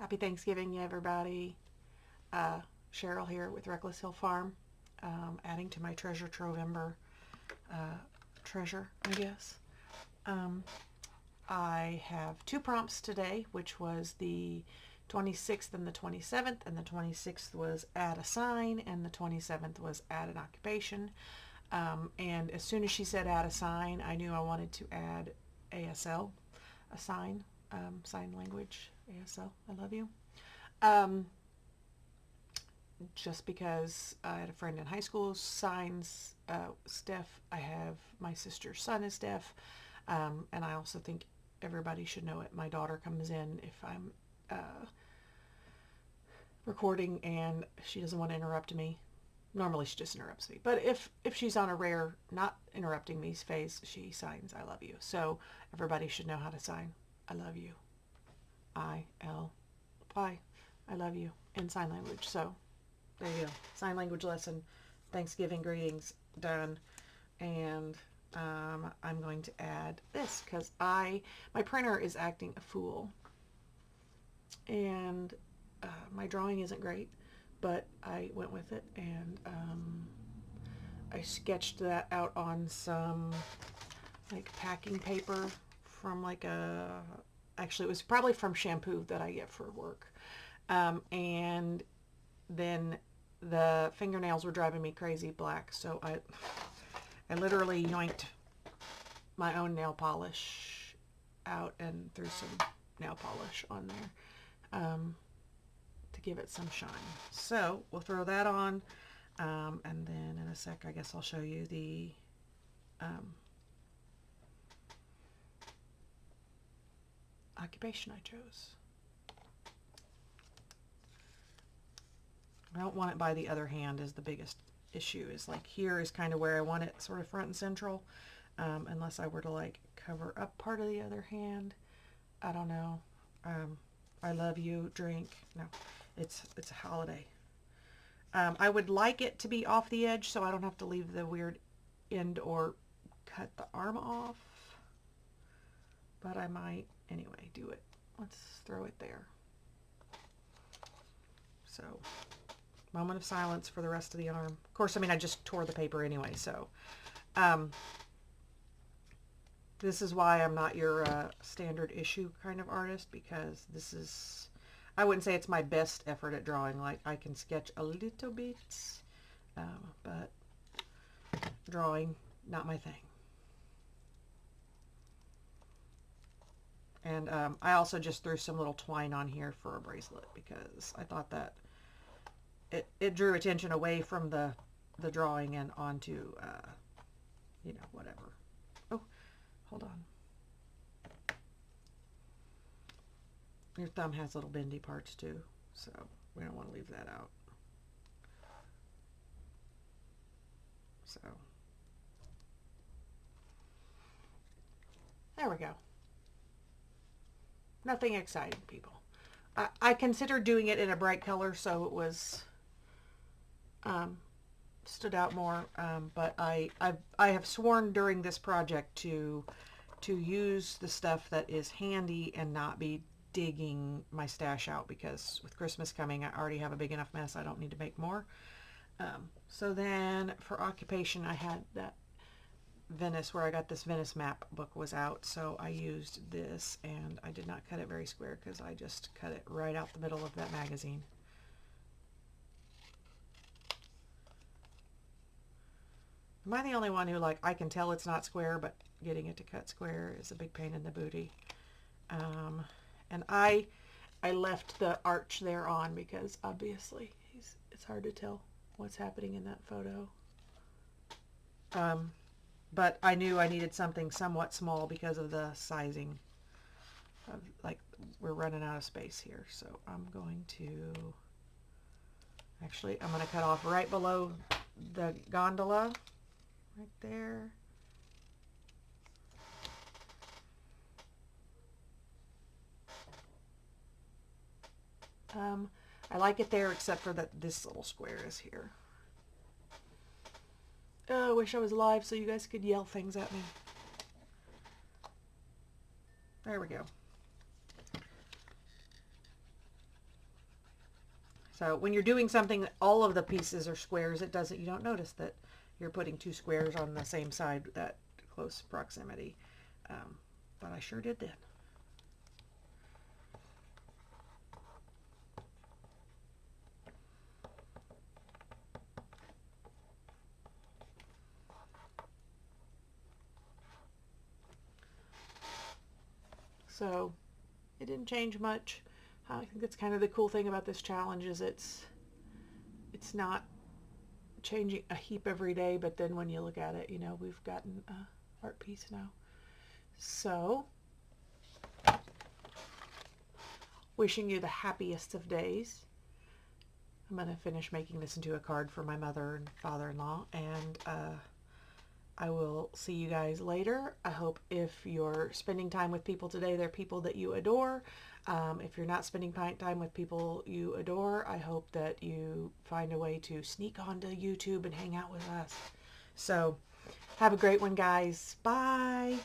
Happy Thanksgiving, everybody. Cheryl here with Reckless Hill Farm, adding to my treasure Trovember treasure, I guess. I have two prompts today, which was the 26th and the 27th, and the 26th was add a sign, and the 27th was add an occupation. And as soon as she said add a sign, I knew I wanted to add ASL, a sign, sign language, ASL, I love you. Just because I had a friend in high school signs Steph. I have my sister's son is deaf, and I also think everybody should know it. My daughter comes in if I'm recording and she doesn't want to interrupt me. Normally she just interrupts me, but if she's on a rare not interrupting me phase, she signs I love you. So everybody should know how to sign I love you. I love you in sign language. So there you go. Sign language lesson. Thanksgiving greetings done. And I'm going to add this because my printer is acting a fool. And my drawing isn't great, but I went with it, and I sketched that out on some like packing paper from like actually it was probably from shampoo that I get for work. And then the fingernails were driving me crazy black, so I literally yoinked my own nail polish out and threw some nail polish on there to give it some shine. So we'll throw that on, and then in a sec I guess I'll show you the occupation I chose. I don't want it by the other hand is the biggest issue. Is like here is kind of where I want it sort of front and central, unless I were to like cover up part of the other hand. I don't know. I love you, drink. No, it's a holiday. I would like it to be off the edge so I don't have to leave the weird end or cut the arm off, but I might anyway do it. Let's throw it there. So moment of silence for the rest of the arm. Of course, I mean, I just tore the paper anyway, so this is why I'm not your standard issue kind of artist, because this is, I wouldn't say it's my best effort at drawing. Like, I can sketch a little bit, but drawing, not my thing. And I also just threw some little twine on here for a bracelet because I thought that it drew attention away from the drawing and onto, you know, whatever. Oh, hold on. Your thumb has little bendy parts too, so we don't want to leave that out. So there we go. Nothing exciting, people. I considered doing it in a bright color so it was stood out more, but I have sworn during this project to use the stuff that is handy and not be digging my stash out, because with Christmas coming I already have a big enough mess. I don't need to make more. So then for occupation I had that Venice, where I got this Venice map book was out, so I used this, and I did not cut it very square because I just cut it right out the middle of that magazine. Am I the only one who, like, I can tell it's not square, but getting it to cut square is a big pain in the booty. And I left the arch there on because obviously it's hard to tell what's happening in that photo. But I knew I needed something somewhat small because of the sizing of, like, we're running out of space here. So I'm going to, actually, I'm going to cut off right below the gondola, right there. I like it there, except for that this little square is here. Oh, I wish I was live so you guys could yell things at me. There we go. So when you're doing something that all of the pieces are squares, you don't notice that you're putting two squares on the same side, that close proximity. But I sure did then. So it didn't change much. I think that's kind of the cool thing about this challenge is it's not changing a heap every day, but then when you look at it, you know, we've gotten a art piece now. So wishing you the happiest of days. I'm going to finish making this into a card for my mother and father-in-law, and I will see you guys later. I hope if you're spending time with people today, they're people that you adore. If you're not spending time with people you adore, I hope that you find a way to sneak onto YouTube and hang out with us. So have a great one, guys. Bye.